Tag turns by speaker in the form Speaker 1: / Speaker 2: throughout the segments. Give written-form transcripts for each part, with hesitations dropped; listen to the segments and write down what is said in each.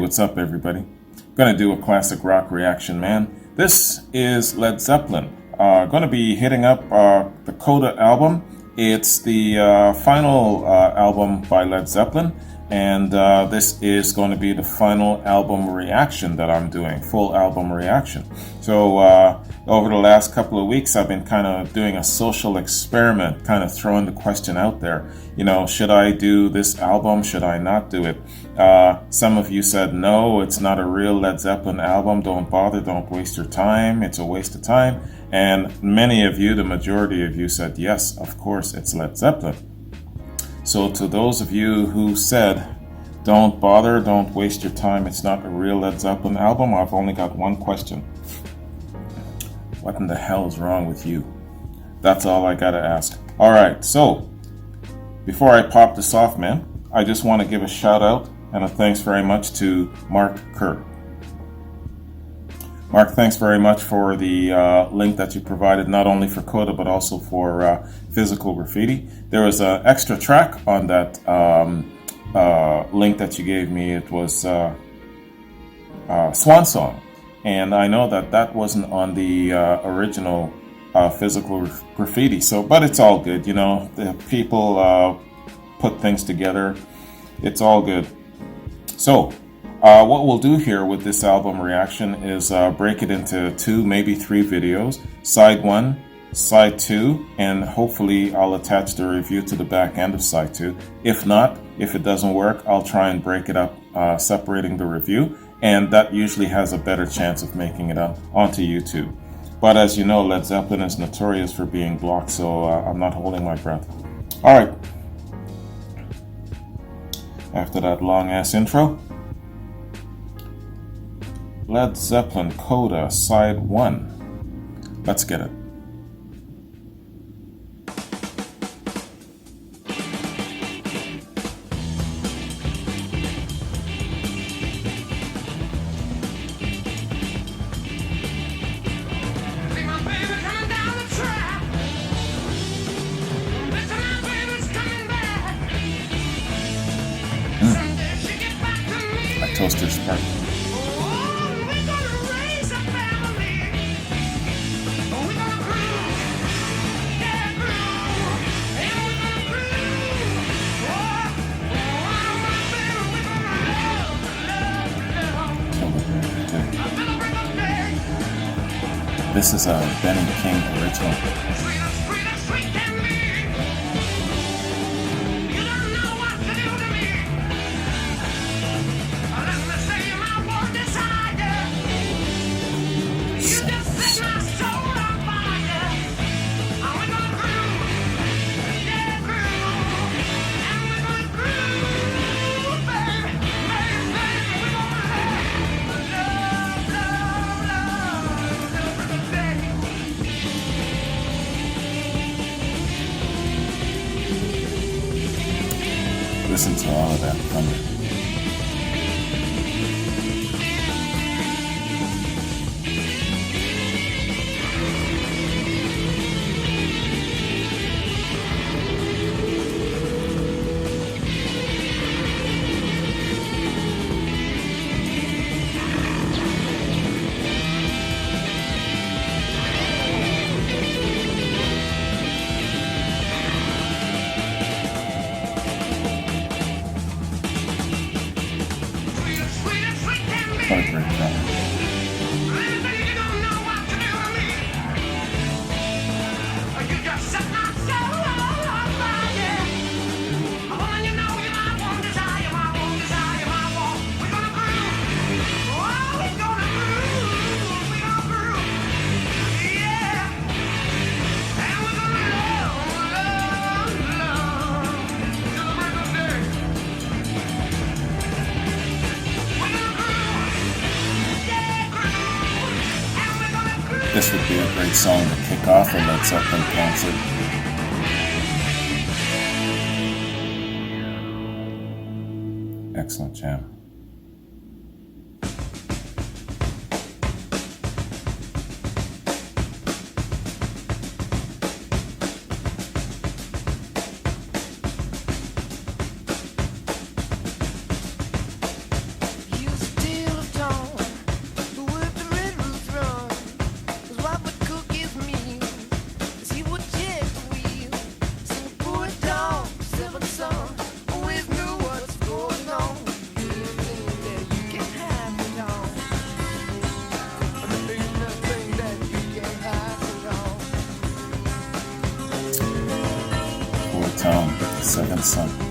Speaker 1: what's up, everybody? Gonna do a classic rock reaction, man. This is Led Zeppelin. Gonna be hitting up the Coda album. It's the final album by Led Zeppelin, and this is going to be the final album reaction that I'm doing, full album reaction. So over the last couple of weeks, I've been kind of doing a social experiment, kind of throwing the question out there, you know, should I do this album? Should I not do it? Some of you said, no, it's not a real Led Zeppelin album. Don't bother. Don't waste your time. It's a waste of time. And many of you, the majority of you, said, yes, of course, it's Led Zeppelin. So to those of you who said, don't bother, don't waste your time, it's not a real Led Zeppelin album, I've only got one question. What in the hell is wrong with you? That's all I gotta ask. All right, so before I pop this off, man, I just want to give a shout out and a thanks very much to Mark Kerr. Mark, thanks very much for the link that you provided, not only for Coda, but also for Physical Graffiti. There was an extra track on that link that you gave me. It was Swan Song. And I know that that wasn't on the original Physical Graffiti. So, but it's all good, you know. The people put things together. It's all good. So, what we'll do here with this album reaction is break it into 2, maybe 3 videos. Side 1, Side 2, and hopefully I'll attach the review to the back end of Side 2. If not, if it doesn't work, I'll try and break it up, separating the review, and that usually has a better chance of making it onto YouTube. But as you know, Led Zeppelin is notorious for being blocked, so I'm not holding my breath. All right. After that long-ass intro, Led Zeppelin Coda Side 1. Let's get it. My toaster's sparking. This is a Benny King original. Listen to all of that thunder. What a great track. This would be a great song to kick off a Led Zeppelin concert. Excellent jam.
Speaker 2: Used
Speaker 1: Seventh Son.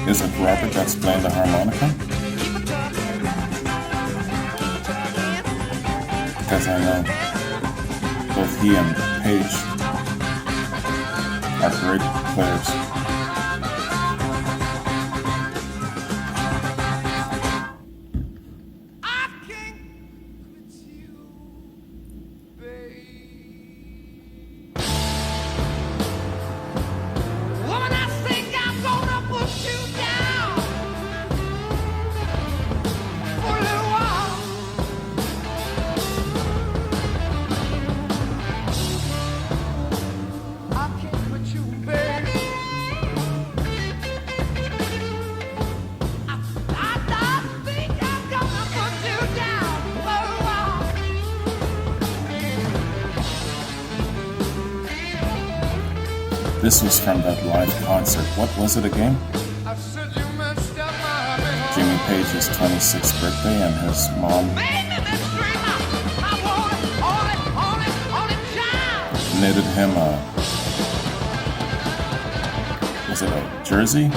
Speaker 1: Is it Robert that's playing the harmonica? Because I know both he and Paige are great players. This was from that live concert. What was it again? Jimmy Page's 26th birthday and his mom knitted him was it a jersey?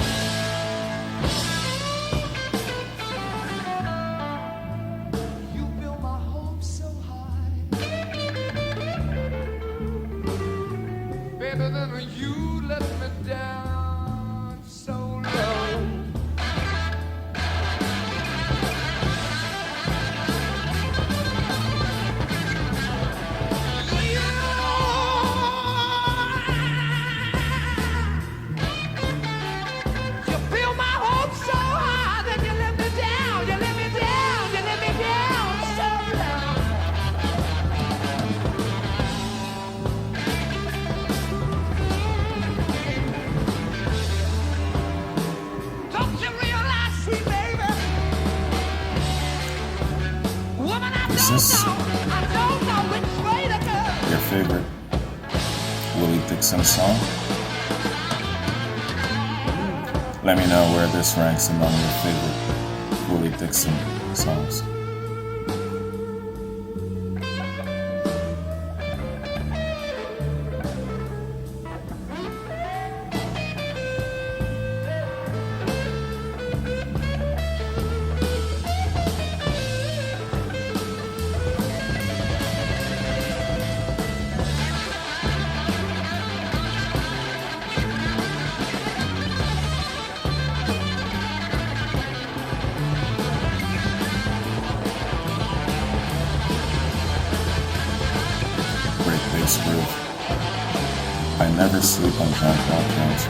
Speaker 1: Is this your favorite Willie Dixon song? Let me know where this ranks among your favorite Willie Dixon songs. Groove. I never never sleep on John Paul Jones.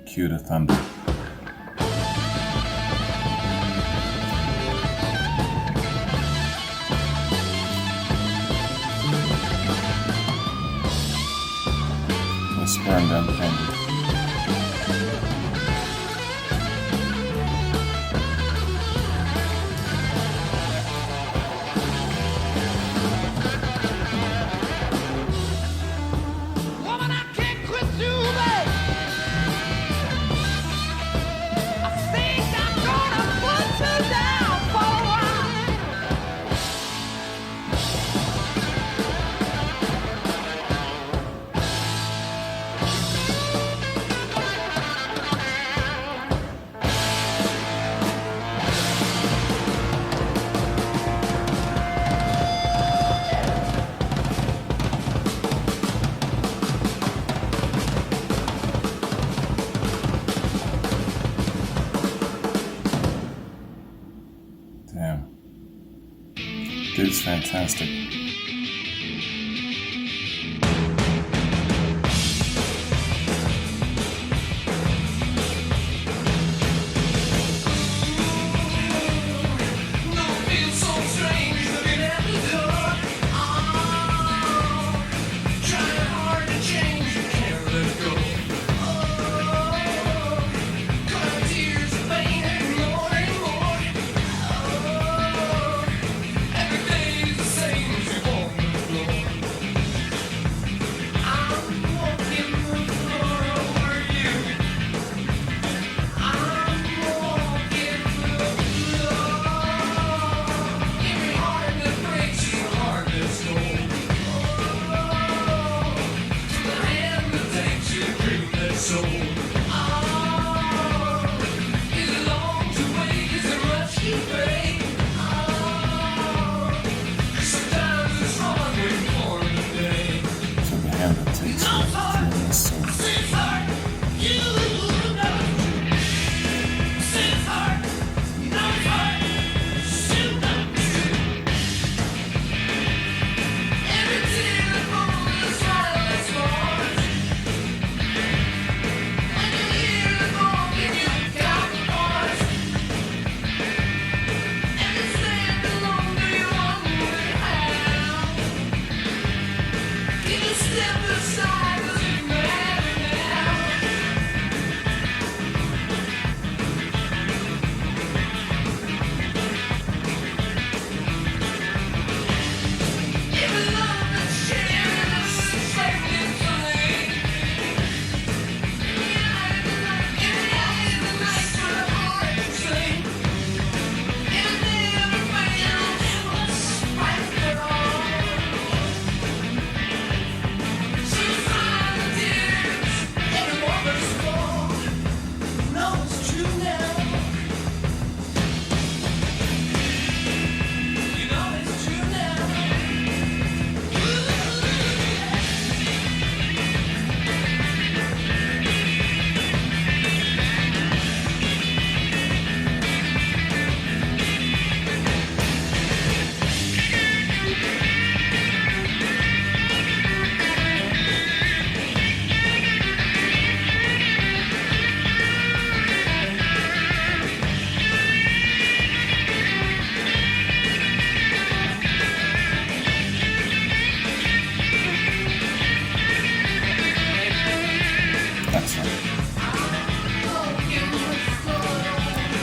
Speaker 1: Cue the thunder. Whisper and then thunder. Damn. Dude's fantastic.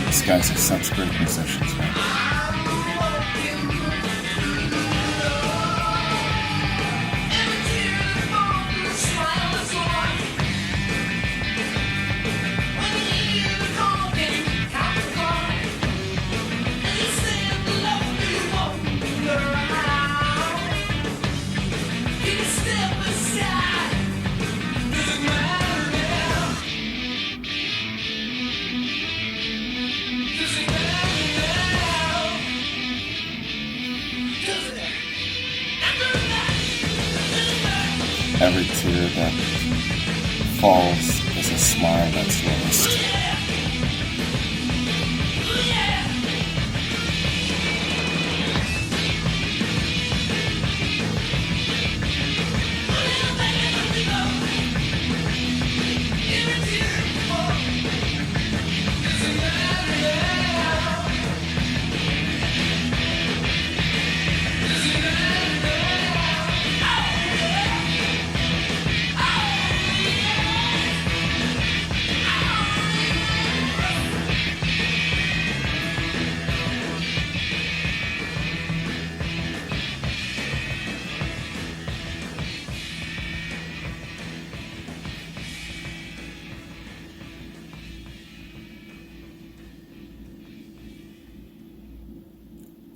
Speaker 1: These guys are such great musicians, man.
Speaker 2: It's
Speaker 1: Every tear that falls is a smile that's lost.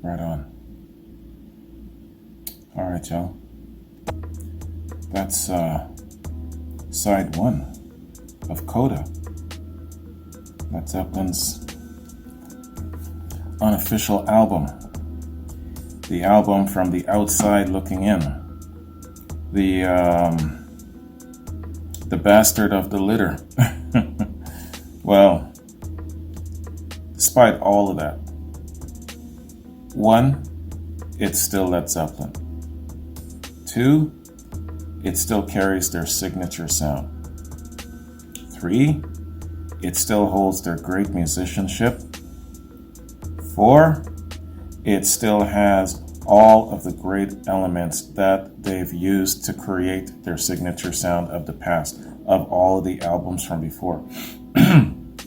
Speaker 1: Right on. All right, y'all. That's side one of Coda. Led Zeppelin's unofficial album. The album from the outside looking in. The bastard of the litter. Well, despite all of that, one, it's still Led Zeppelin. Two, it still carries their signature sound. Three, it still holds their great musicianship. Four, it still has all of the great elements that they've used to create their signature sound of the past, of all of the albums from before. And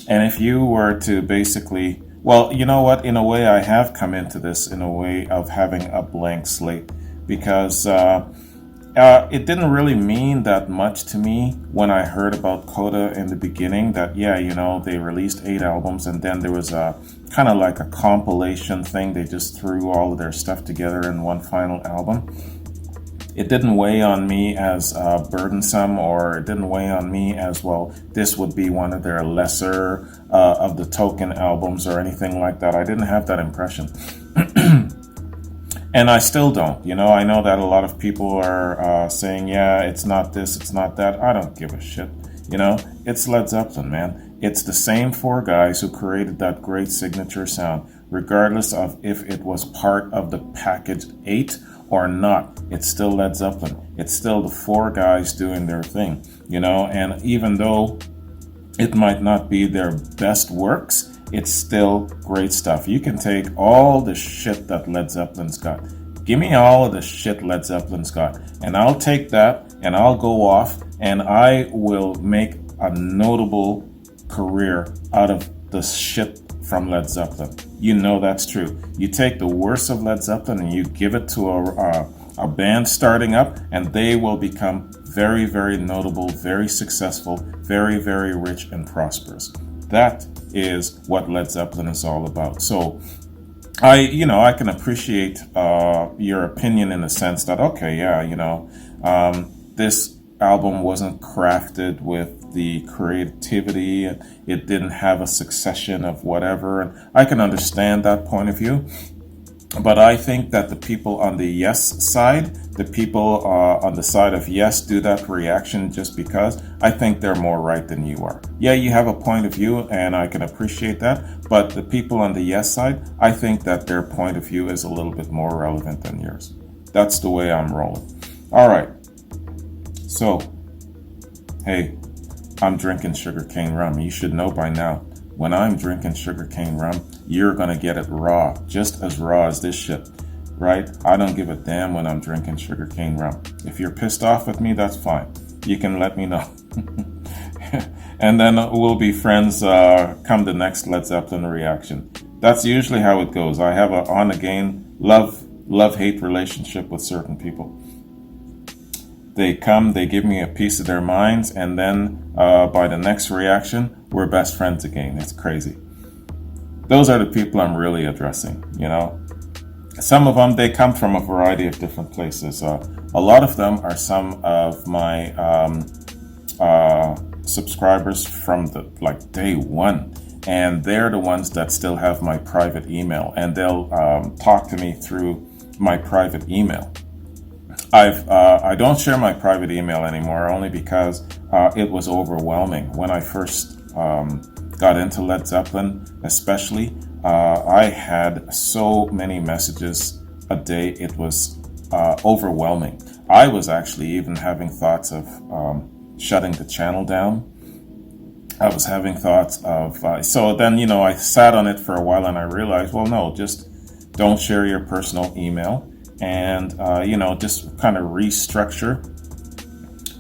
Speaker 1: if you were to basically, well, you know what? In a way, I have come into this in a way of having a blank slate, because it didn't really mean that much to me when I heard about Coda in the beginning, that, yeah, you know, they released 8 albums and then there was a kind of like a compilation thing. They just threw all of their stuff together in one final album. It didn't weigh on me as burdensome, or it didn't weigh on me as, well, this would be one of their lesser of the token albums or anything like that. I didn't have that impression. And I still don't. You know, I know that a lot of people are saying, yeah, it's not this, it's not that. I don't give a shit. You know, it's Led Zeppelin, man. It's the same 4 guys who created that great signature sound, regardless of if it was part of the package 8 or not. It's still Led Zeppelin. It's still the 4 guys doing their thing, you know, and even though it might not be their best works, it's still great stuff. You can take all the shit that Led Zeppelin's got. Give me all of the shit Led Zeppelin's got, and I'll take that and I'll go off and I will make a notable career out of the shit from Led Zeppelin. You know that's true. You take the worst of Led Zeppelin and you give it to a band starting up, and they will become very, very notable, very successful, very, very rich and prosperous. That is what Led Zeppelin is all about. So I can appreciate your opinion in the sense that, okay, yeah, you know, this album wasn't crafted with the creativity, and it didn't have a succession of whatever, and I can understand that point of view. But I think that the people on the yes side, the people on the side of yes do that reaction just because, I think they're more right than you are. Yeah, you have a point of view and I can appreciate that, but the people on the yes side, I think that their point of view is a little bit more relevant than yours. That's the way I'm rolling. All right. So, hey, I'm drinking sugarcane rum. You should know by now. When I'm drinking sugarcane rum, you're going to get it raw, just as raw as this shit, right? I don't give a damn when I'm drinking sugarcane rum. If you're pissed off with me, that's fine. You can let me know. And then we'll be friends come the next Led Zeppelin reaction. That's usually how it goes. I have a on-again love-hate relationship with certain people. They come, they give me a piece of their minds, and then by the next reaction, we're best friends again. It's crazy. Those are the people I'm really addressing, you know. Some of them, they come from a variety of different places. A lot of them are some of my subscribers from the day one, and they're the ones that still have my private email, and they'll talk to me through my private email. I don't share my private email anymore, only because it was overwhelming when I first got into Led Zeppelin, especially. I had so many messages a day; it was overwhelming. I was actually even having thoughts of shutting the channel down. I was having thoughts of so then I sat on it for a while and I realized, well, no, just don't share your personal email, and just kind of restructure,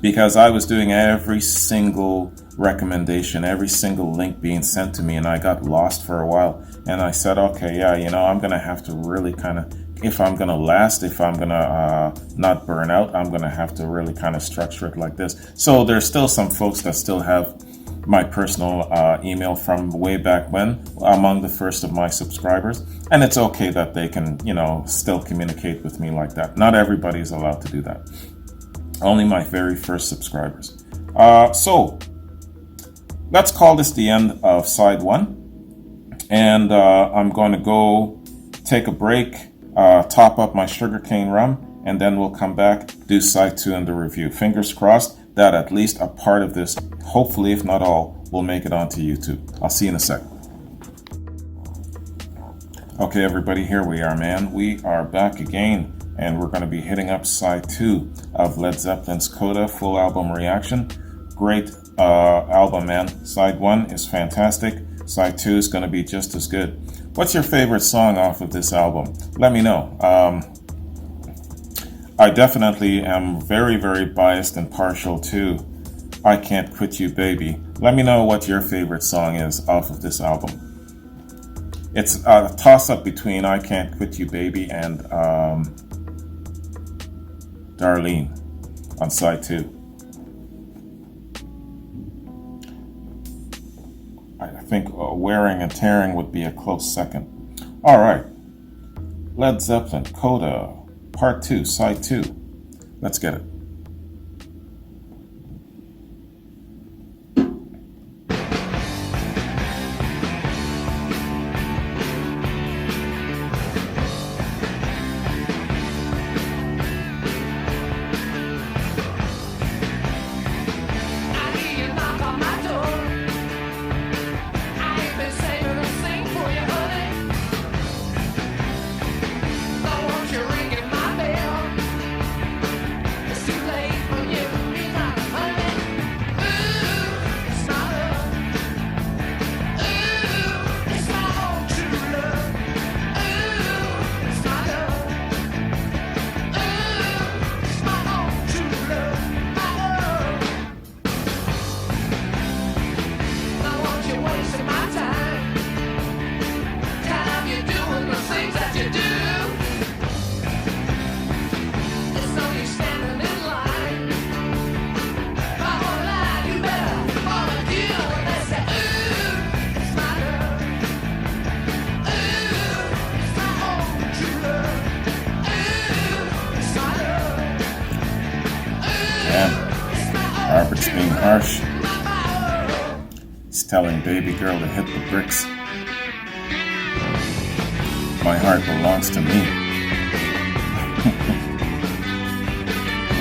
Speaker 1: because I was doing every single recommendation, every single link being sent to me, and I got lost for a while. And I said, okay, yeah, I'm gonna have to really kind of, if I'm gonna last, if I'm gonna not burn out, I'm gonna have to really kind of structure it like this. So there's still some folks that still have my personal email from way back when, among the first of my subscribers, and it's okay that they can still communicate with me like that. Not everybody is allowed to do that, only my very first subscribers. So let's call this the end of side 1, and I'm going to go take a break, top up my sugarcane rum, and then we'll come back, do side 2 and the review. Fingers crossed that at least a part of this, hopefully if not all, will make it onto YouTube. I'll see you in a sec. Okay, everybody, here we are, man. We are back again, and we're going to be hitting up side 2 of Led Zeppelin's Coda full album reaction. Great album, man. Side 1 is fantastic. Side 2 is going to be just as good. What's your favorite song off of this album? Let me know. I definitely am very, very biased and partial to I Can't Quit You, Baby. Let me know what your favorite song is off of this album. It's a toss-up between I Can't Quit You, Baby and Darlene on side 2. I think Wearing and Tearing would be a close second. All right. Led Zeppelin, Coda, Part 2, Side 2. Let's get it. Robert's being harsh. He's telling baby girl to hit the bricks. My heart belongs to me.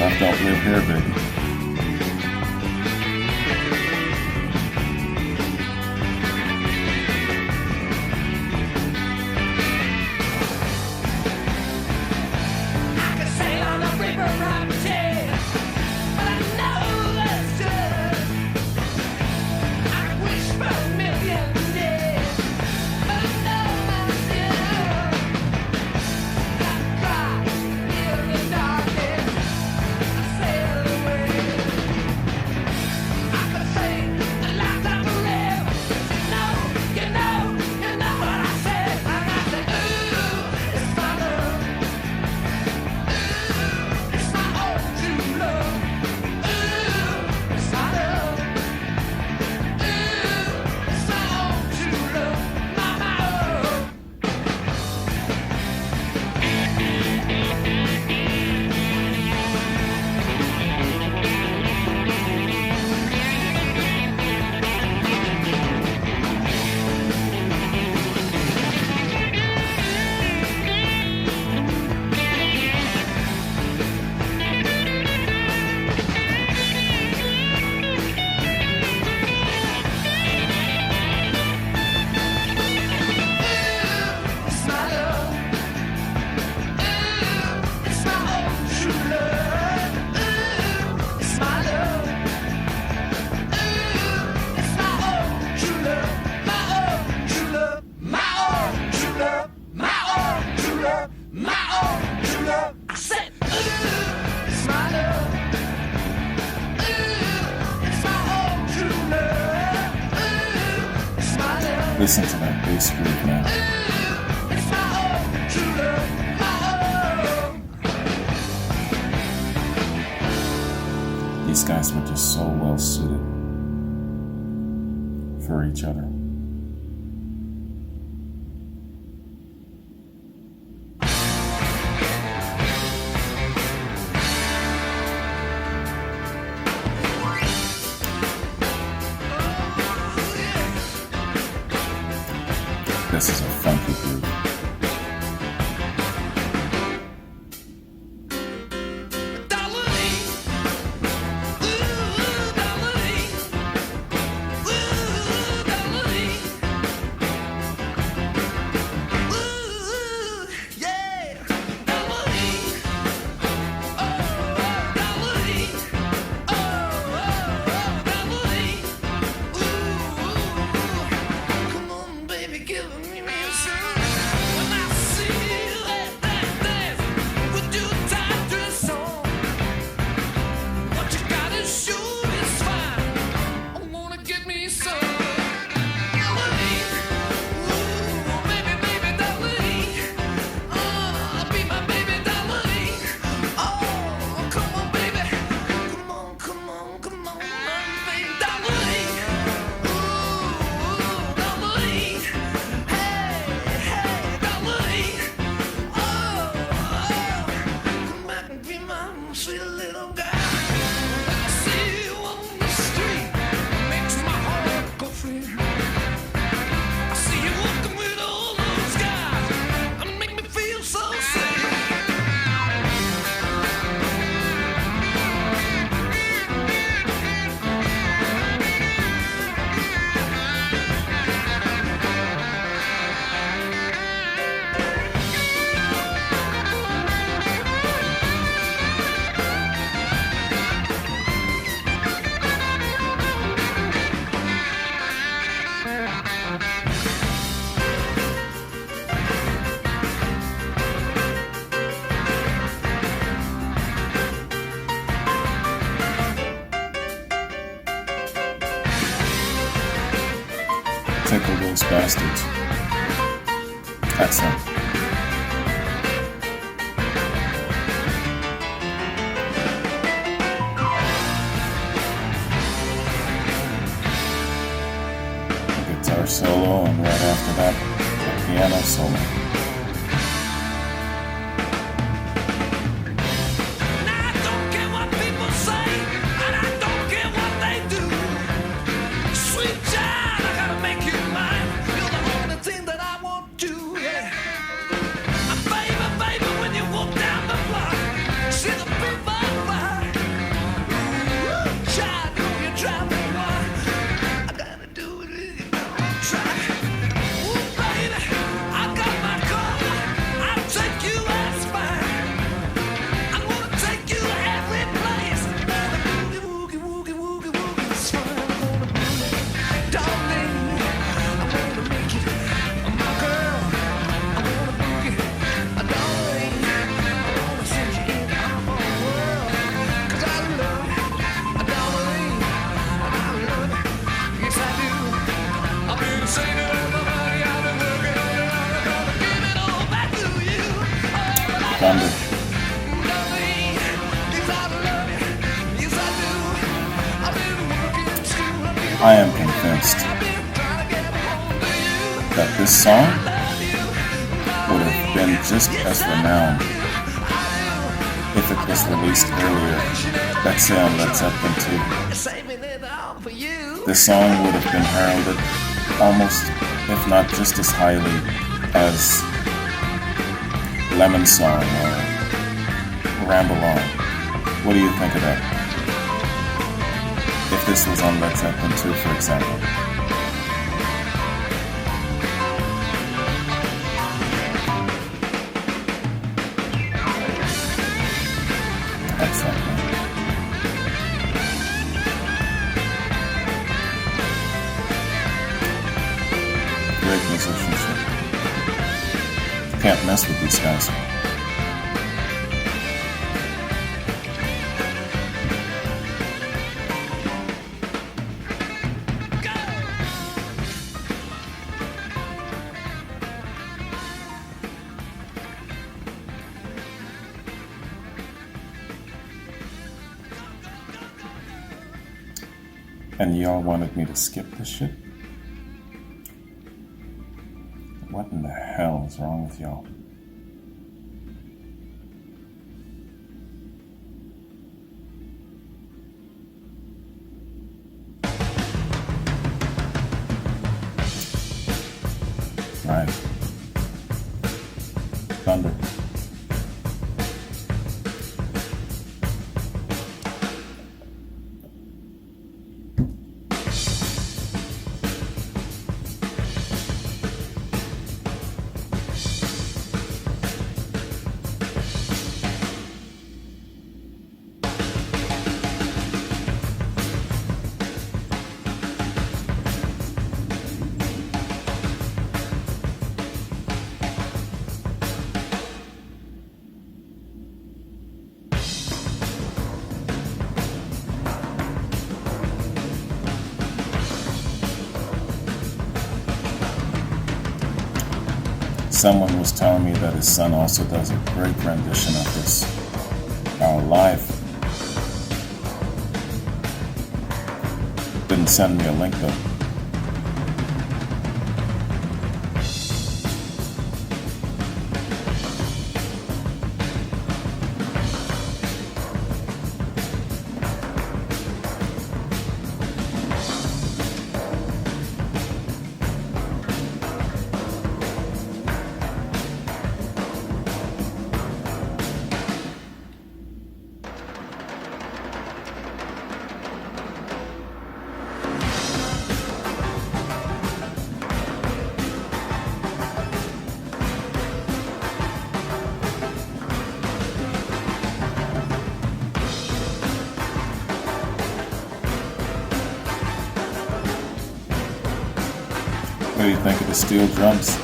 Speaker 1: Love don't live here, baby. groove, man. These guys were just so well suited for each other. This is a funky groove. Tickle those bastards. Excellent. The guitar solo, and right after that, the piano solo. Thunder. I am convinced that this song would have been just as renowned if it was released earlier, let's say on Led Zeppelin 2. This song would have been heralded almost, if not just as highly as Lemon Song or Ramble On. What do you think of that? If this was on Led Zeppelin 2, for example. Excellent. Great musicianship. Can't mess with these guys. And y'all wanted me to skip this shit? What in the hell is wrong with y'all? Right. Thunder. Someone was telling me that his son also does a great rendition of this live. Didn't send me a link though. What do you think of the steel drums?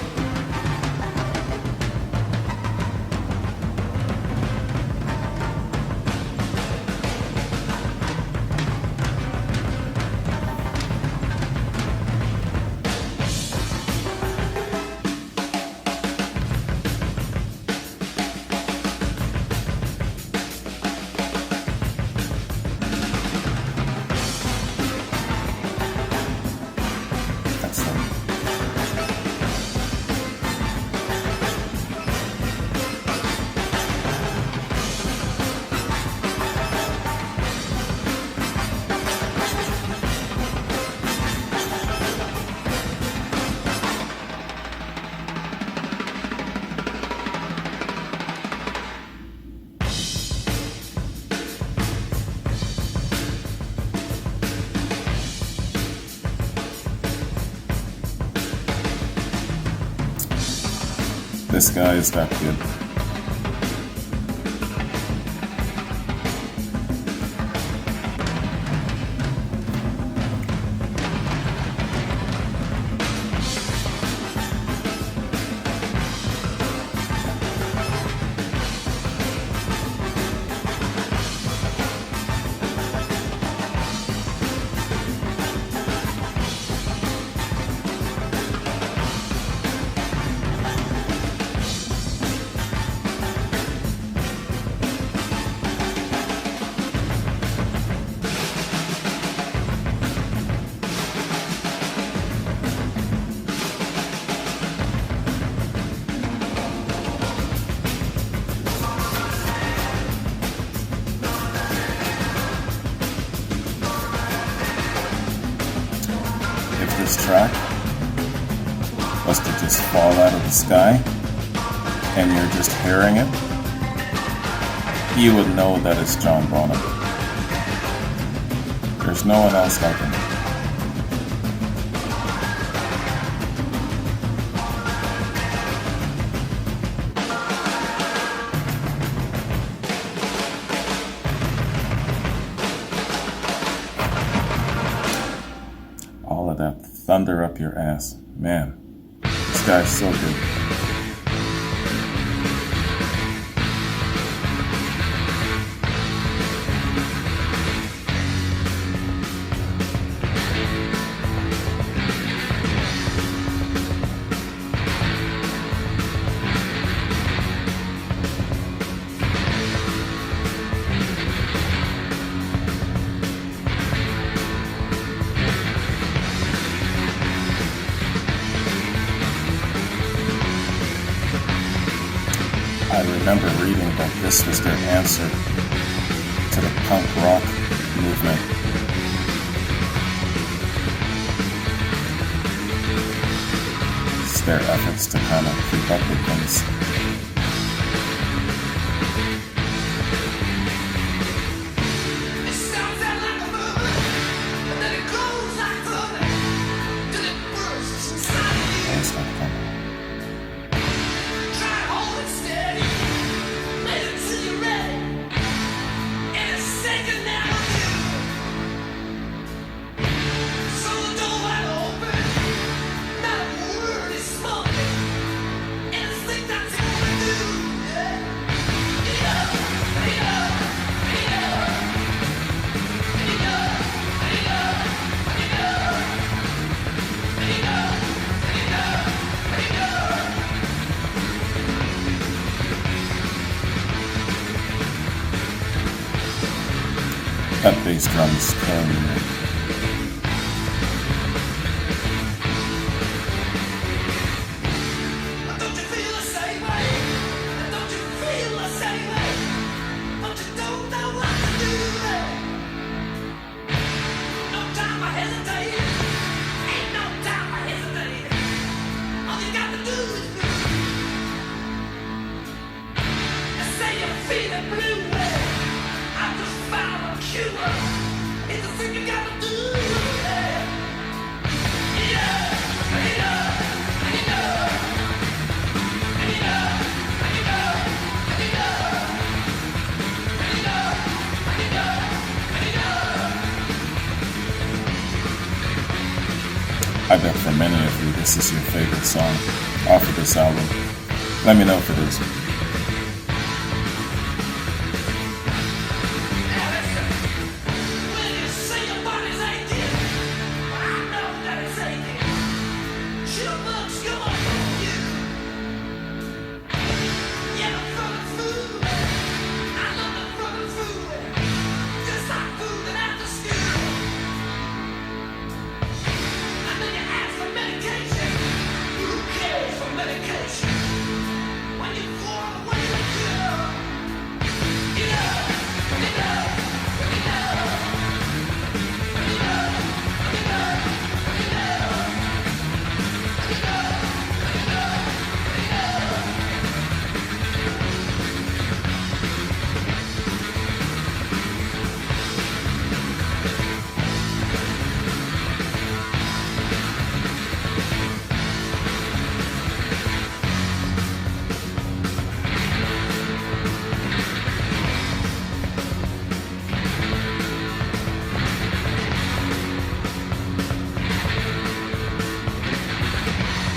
Speaker 1: Excellent. This guy is that good. This track was to just fall out of the sky and you're just hearing it, you would know that it's John Bonham. There's no one else like him. All of that thunder up your ass. Man, this guy's so good. I remember reading that this was their answer to the punk rock movement. It's their efforts to kind of keep up with things. That bass drum's carrying me. I bet for many of you this is your favorite song off of this album. Let me know if it is.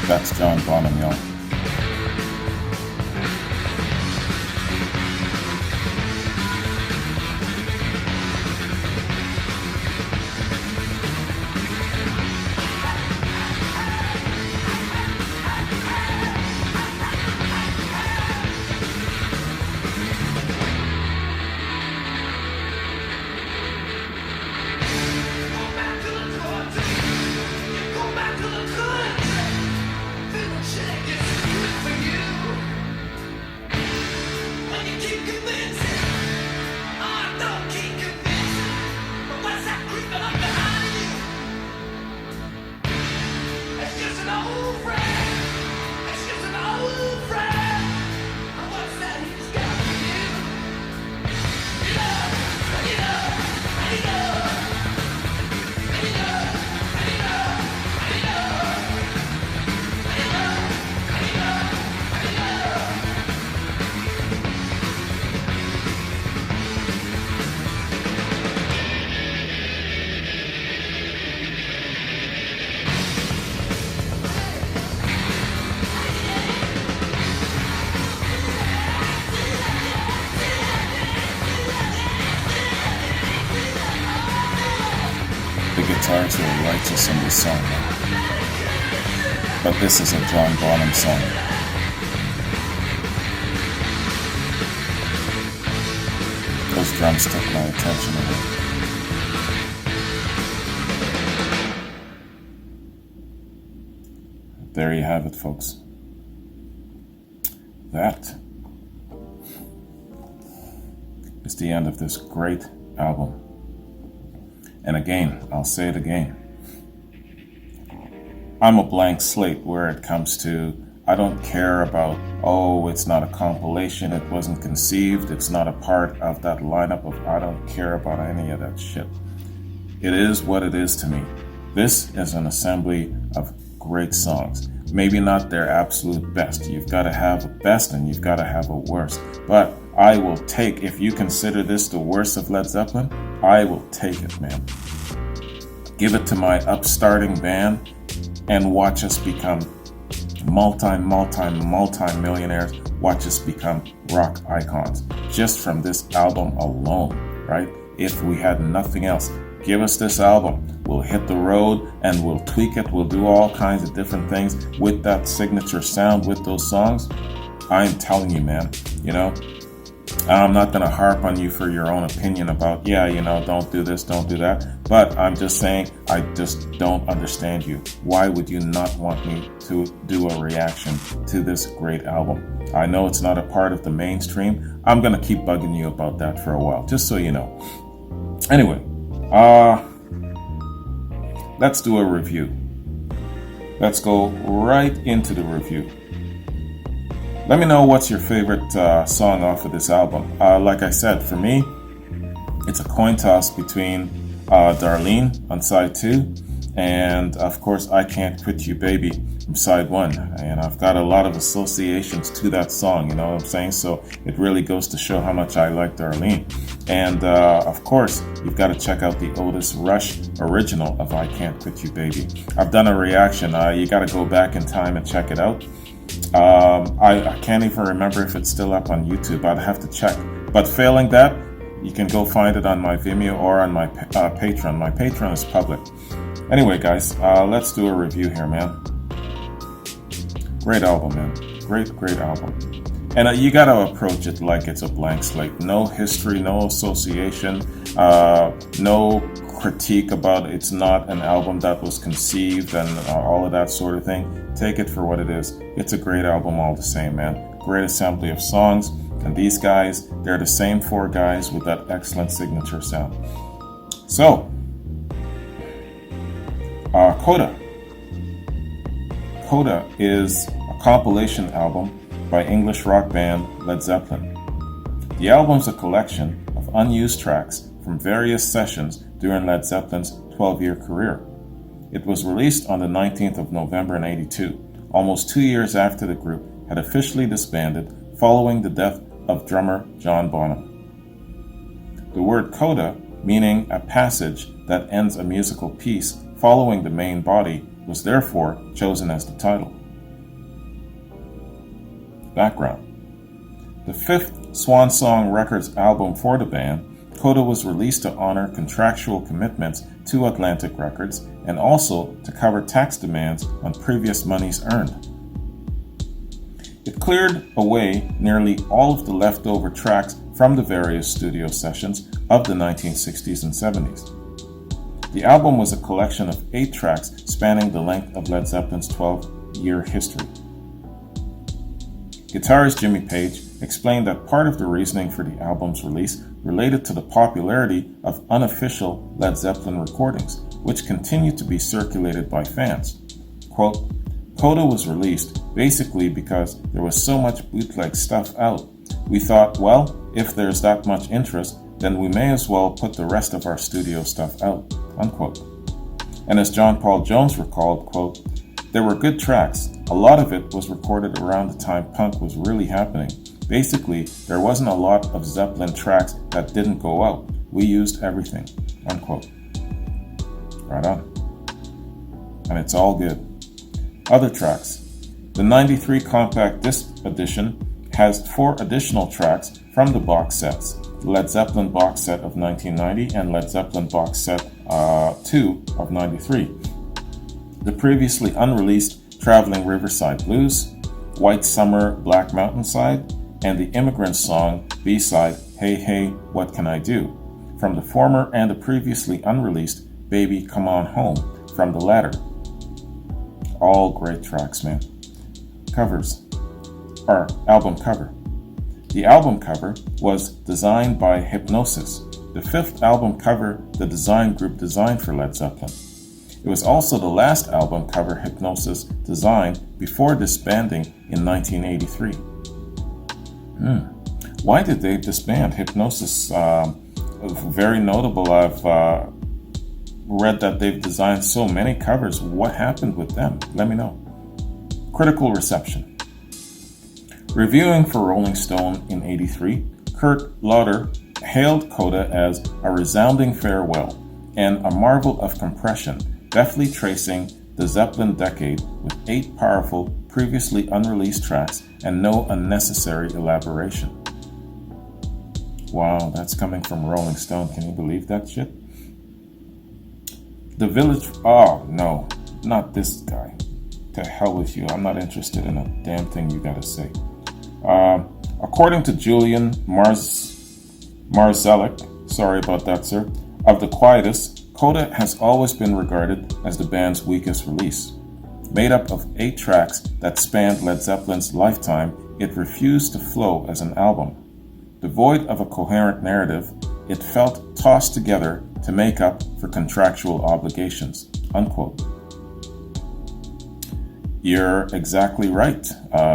Speaker 1: That's John Bonham, y'all. Guitars are righteous in this song, but this is a John Bonham song. Those drums took my attention away. There you have it, folks. That is the end of this great album. And again, I'll say it again. I'm a blank slate where it comes to, I don't care about, oh, it's not a compilation, it wasn't conceived, it's not a part of that lineup of, I don't care about any of that shit. It is what it is to me. This is an assembly of great songs. Maybe not their absolute best. You've got to have a best and you've got to have a worst. But I will take, if you consider this the worst of Led Zeppelin, I will take it, man. Give it to my upstarting band and watch us become multi-millionaires. Watch us become rock icons. Just from this album alone, right? If we had nothing else, give us this album. We'll hit the road and we'll tweak it. We'll do all kinds of different things with that signature sound, with those songs. I'm telling you, man, I'm not going to harp on you for your own opinion about, don't do this, don't do that. But I'm just saying, I just don't understand you. Why would you not want me to do a reaction to this great album? I know it's not a part of the mainstream. I'm going to keep bugging you about that for a while, just so you know. Anyway, let's do a review. Let's go right into the review. Let me know what's your favorite song off of this album. Like I said, for me, it's a coin toss between Darlene on side 2 and, of course, I Can't Quit You Baby from side 1. And I've got a lot of associations to that song, you know what I'm saying? So it really goes to show how much I like Darlene. And, of course, you've got to check out the Otis Rush original of I Can't Quit You Baby. I've done a reaction. You got to go back in time and check it out. I can't even remember if it's still up on YouTube. I'd have to check. But failing that, you can go find it on my Vimeo or on my Patreon. My Patreon is public. Anyway, guys, let's do a review here, man. Great album, man. Great album. And you got to approach it like it's a blank slate. No history, no association, no critique about it's not an album that was conceived and all of that sort of thing. Take it for what it is. It's a great album all the same, man. Great assembly of songs. And these guys, they're the same 4 guys with that excellent signature sound. So, Coda. Coda is a compilation album by English rock band Led Zeppelin. The album's a collection of unused tracks from various sessions during Led Zeppelin's 12-year career. It was released on the 19th of November in '82, almost 2 years after the group had officially disbanded following the death of drummer John Bonham. The word coda, meaning a passage that ends a musical piece following the main body, was therefore chosen as the title. Background. The 5th Swan Song Records album for the band, Coda was released to honor contractual commitments to Atlantic Records and also to cover tax demands on previous monies earned. It cleared away nearly all of the leftover tracks from the various studio sessions of the 1960s and 70s. The album was a collection of 8 tracks spanning the length of Led Zeppelin's 12-year history. Guitarist Jimmy Page explained that part of the reasoning for the album's release related to the popularity of unofficial Led Zeppelin recordings, which continued to be circulated by fans. Quote, Coda was released basically because there was so much bootleg stuff out. We thought, well, if there's that much interest, then we may as well put the rest of our studio stuff out, unquote. And as John Paul Jones recalled, quote, there were good tracks. A lot of it was recorded around the time punk was really happening. Basically, there wasn't a lot of Zeppelin tracks that didn't go out. We used everything, unquote. Right on. And it's all good. Other tracks. The 93 compact disc edition has 4 additional tracks from the box sets. The Led Zeppelin box set of 1990 and Led Zeppelin box set 2 of 93. The previously unreleased Traveling Riverside Blues, White Summer Black Mountainside, and the Immigrant song B-side Hey Hey What Can I Do, from the former and the previously unreleased Baby Come On Home from the latter. All great tracks, man. Covers. Or album cover. The album cover was designed by Hypnosis, the fifth album cover the design group designed for Led Zeppelin. It was also the last album cover Hypnosis designed before disbanding in 1983. Why did they disband? Hypnosis, very notable. I've read that they've designed so many covers. What happened with them? Let me know. Critical reception. Reviewing for Rolling Stone in '83, Kurt Lauder hailed Coda as a resounding farewell and a marvel of compression, deftly tracing the Zeppelin decade with 8 powerful, previously unreleased tracks and no unnecessary elaboration. Wow, that's coming from Rolling Stone. Can you believe that shit? The Village... Oh, no. Not this guy. To hell with you. I'm not interested in a damn thing you gotta say. According to Julian Marzelek, sorry about that, sir, of The Quietus, Coda has always been regarded as the band's weakest release. Made up of 8 tracks that spanned Led Zeppelin's lifetime, it refused to flow as an album. Devoid of a coherent narrative, it felt tossed together to make up for contractual obligations, unquote. You're exactly right,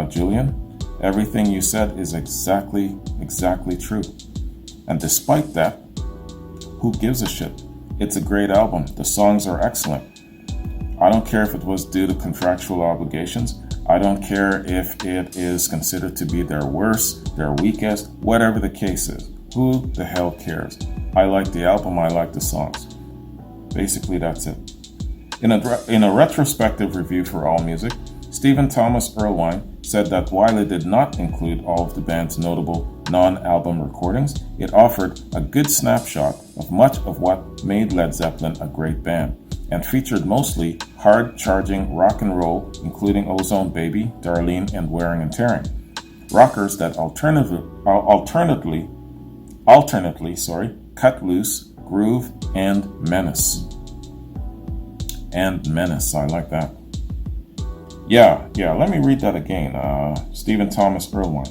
Speaker 1: Julian. Everything you said is exactly true. And despite that, who gives a shit? It's a great album. The songs are excellent. I don't care if it was due to contractual obligations. I don't care if it is considered to be their worst, their weakest, whatever the case is. Who the hell cares? I like the album, I like the songs. Basically, that's it. In a retrospective review for AllMusic, Stephen Thomas Erlewine said that while it did not include all of the band's notable non-album recordings, it offered a good snapshot of much of what made Led Zeppelin a great band, and featured mostly hard-charging rock and roll, including Ozone Baby, Darlene, and Wearing and Tearing. Rockers that alternately cut loose, groove, and menace. And menace, I like that. Yeah, let me read that again. Stephen Thomas Erlewine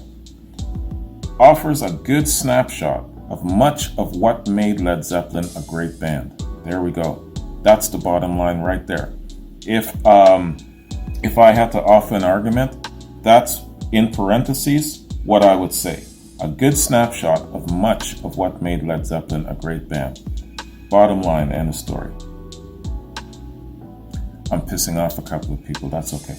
Speaker 1: offers a good snapshot of much of what made Led Zeppelin a great band. There we go. That's the bottom line right there. If I had to offer an argument, that's in parentheses what I would say. A good snapshot of much of what made Led Zeppelin a great band. Bottom line, end of story. I'm pissing off a couple of people, that's okay.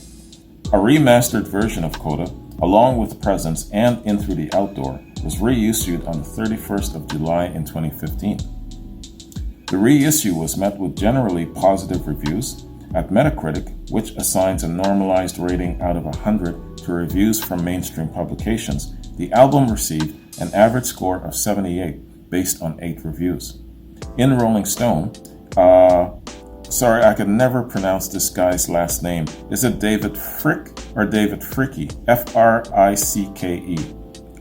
Speaker 1: A remastered version of Coda, along with Presence and In Through the Outdoor, was reissued on the 31st of July in 2015. The reissue was met with generally positive reviews. At Metacritic, which assigns a normalized rating out of 100 to reviews from mainstream publications, the album received an average score of 78 based on 8 reviews. In Rolling Stone, sorry, I could never pronounce this guy's last name. Is it David Frick or David Fricke? F-R-I-C-K-E.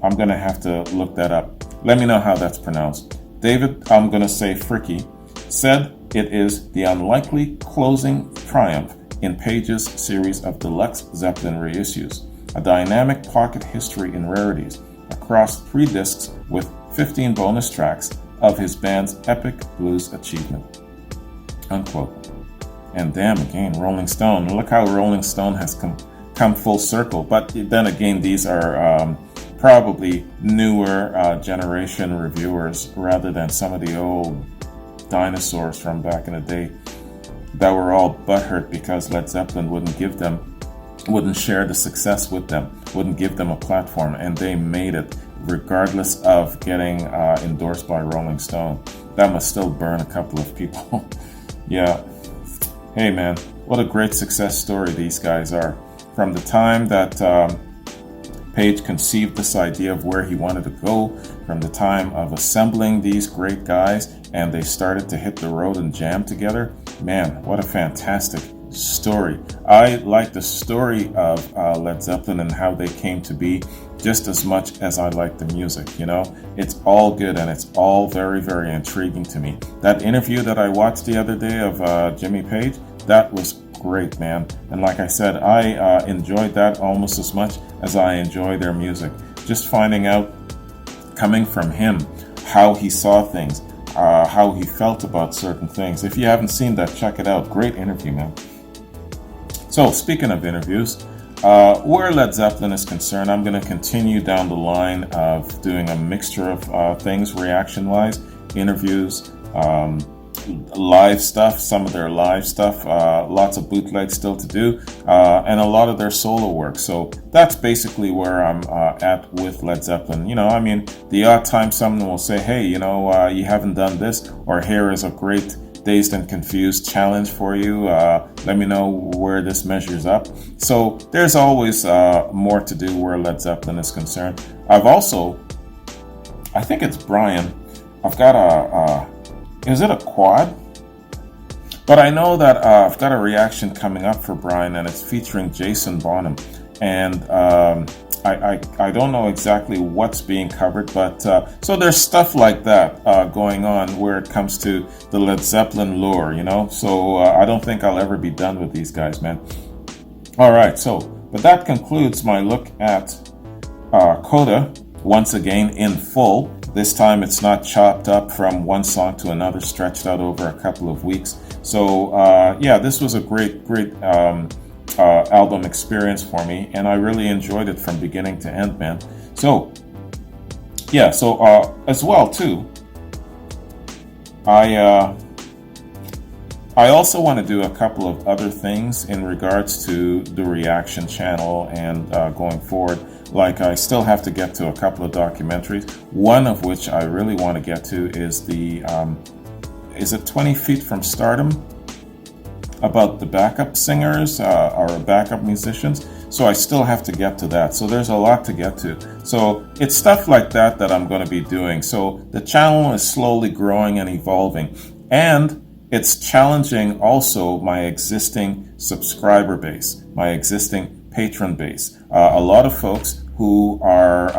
Speaker 1: I'm going to have to look that up. Let me know how that's pronounced. David, I'm going to say Fricke, said it is the unlikely closing triumph in Page's series of deluxe Zeppelin reissues, a dynamic pocket history in rarities across 3 discs with 15 bonus tracks of his band's epic blues achievement. Unquote. And damn, again, Rolling Stone. Look how Rolling Stone has come full circle. But then again, these are probably newer generation reviewers rather than some of the old dinosaurs from back in the day that were all butthurt because Led Zeppelin wouldn't share the success with them, wouldn't give them a platform, and they made it regardless of getting endorsed by Rolling Stone. That must still burn a couple of people. Yeah. Hey man, what a great success story these guys are. From the time that Page conceived this idea of where he wanted to go, from the time of assembling these great guys and they started to hit the road and jam together, man, what a fantastic story. I like the story of Led Zeppelin and how they came to be just as much as I like the music, you know? It's all good and it's all very, very intriguing to me. That interview that I watched the other day of Jimmy Page, that was great, man. And like I said, I enjoyed that almost as much as I enjoy their music. Just finding out coming from him, how he saw things, how he felt about certain things. If you haven't seen that, check it out. Great interview, man. So, speaking of interviews, where Led Zeppelin is concerned, I'm going to continue down the line of doing a mixture of things, reaction-wise, interviews, live stuff, some of their live stuff, lots of bootlegs still to do, and a lot of their solo work. So that's basically where I'm at with Led Zeppelin. You know, I mean, the odd time someone will say, hey, you know, you haven't done this, or here is a great Dazed and Confused challenge for you. Let me know where this measures up. So there's always more to do where Led Zeppelin is concerned. I've also, I think it's Brian, I've got is it a quad? But I know that I've got a reaction coming up for Brian, and it's featuring Jason Bonham. And I don't know exactly what's being covered, but so there's stuff like that going on where it comes to the Led Zeppelin lore, you know? So I don't think I'll ever be done with these guys, man. All right, so, but that concludes my look at Coda, once again in full. This time it's not chopped up from one song to another, stretched out over a couple of weeks. So yeah, this was a great album experience for me, and I really enjoyed it from beginning to end, man. So yeah, so as well too, I also want to do a couple of other things in regards to the reaction channel and going forward. Like, I still have to get to a couple of documentaries, one of which I really want to get to is the, is it 20 Feet from Stardom? About the backup singers or backup musicians. So I still have to get to that. So there's a lot to get to. So it's stuff like that that I'm going to be doing. So the channel is slowly growing and evolving. And it's challenging also my existing subscriber base, my existing patron base. A lot of folks who are,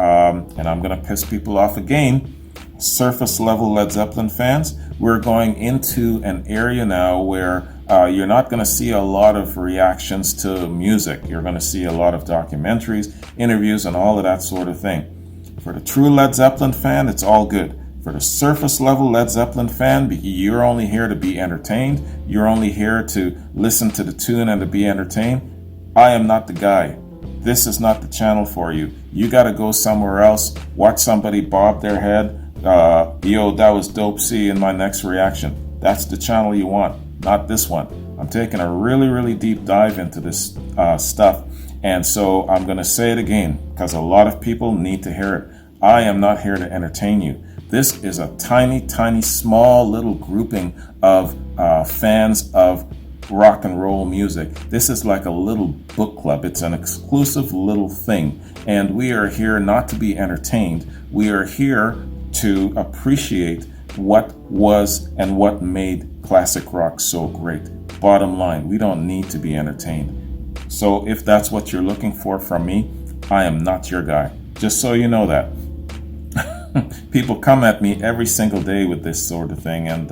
Speaker 1: and I'm going to piss people off again, surface level Led Zeppelin fans. We're going into an area now where you're not going to see a lot of reactions to music. You're going to see a lot of documentaries, interviews, and all of that sort of thing. For the true Led Zeppelin fan, it's all good. For the surface level Led Zeppelin fan, you're only here to be entertained. You're only here to listen to the tune and to be entertained. I am not the guy. This is not the channel for you. You got to go somewhere else, watch somebody bob their head. Yo, that was dope. See you in my next reaction. That's the channel you want, not this one. I'm taking a really deep dive into this stuff. And so I'm going to say it again because a lot of people need to hear it. I am not here to entertain you. This is a tiny, small little grouping of fans of rock and roll music. This is like a little book club. It's an exclusive little thing. And we are here not to be entertained. We are here to appreciate what was and what made classic rock so great. Bottom line, we don't need to be entertained. So if that's what you're looking for from me, I am not your guy. Just so you know that. People come at me every single day with this sort of thing, and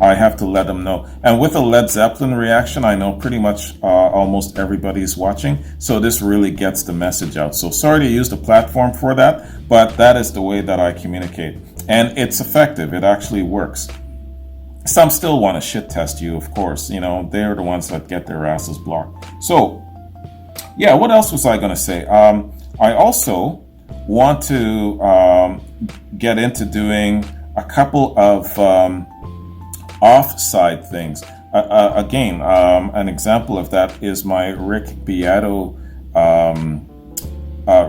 Speaker 1: I have to let them know. And with a Led Zeppelin reaction, I know pretty much almost everybody's watching, so this really gets the message out. So sorry to use the platform for that, but that is the way that I communicate. And it's effective. It actually works. Some still want to shit test you, of course. You know, they're the ones that get their asses blocked. So, yeah, what else was I going to say? I also want to get into doing a couple of off-side things. Again, an example of that is my Rick Beato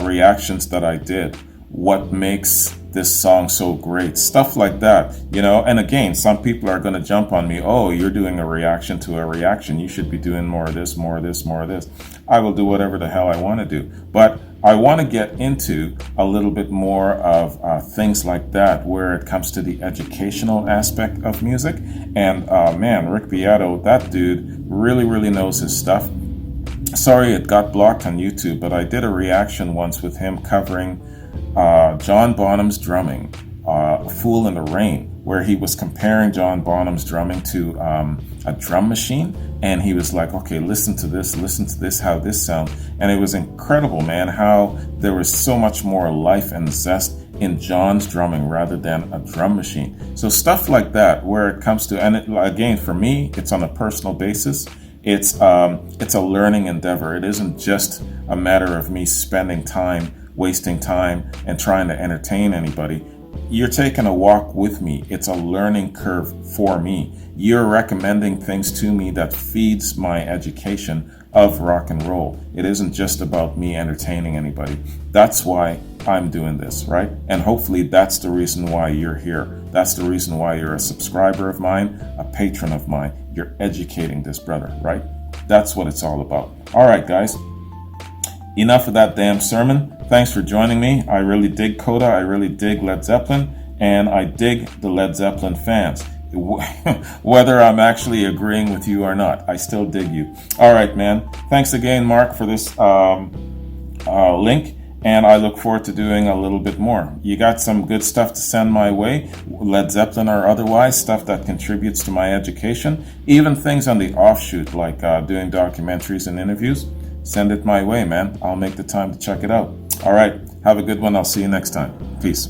Speaker 1: reactions that I did. What makes this song so great? Stuff like that, you know. And again, some people are going to jump on me. Oh, you're doing a reaction to a reaction. You should be doing more of this, more of this, more of this. I will do whatever the hell I want to do. But I want to get into a little bit more of things like that where it comes to the educational aspect of music. And man, Rick Beato, that dude really knows his stuff. Sorry it got blocked on YouTube, but I did a reaction once with him covering John Bonham's drumming, Fool in the Rain, where he was comparing John Bonham's drumming to a drum machine. And he was like, okay, listen to this, how this sounds. And it was incredible, man, how there was so much more life and zest in John's drumming rather than a drum machine. So stuff like that, where it comes to, and again, for me, it's on a personal basis. It's a learning endeavor. It isn't just a matter of me spending time, wasting time, and trying to entertain anybody. You're taking a walk with me. It's a learning curve for me. You're recommending things to me that feeds my education of rock and roll. It isn't just about me entertaining anybody. That's why I'm doing this, right? And hopefully that's the reason why you're here. That's the reason why you're a subscriber of mine, a patron of mine. You're educating this brother, right? That's what it's all about. All right, guys. Enough of that damn sermon. Thanks for joining me. I really dig Coda. I really dig Led Zeppelin. And I dig the Led Zeppelin fans. Whether I'm actually agreeing with you or not, I still dig you. All right, man. Thanks again, Mark, for this link. And I look forward to doing a little bit more. You got some good stuff to send my way, Led Zeppelin or otherwise, stuff that contributes to my education, even things on the offshoot, like doing documentaries and interviews. Send it my way, man. I'll make the time to check it out. All right. Have a good one. I'll see you next time. Peace.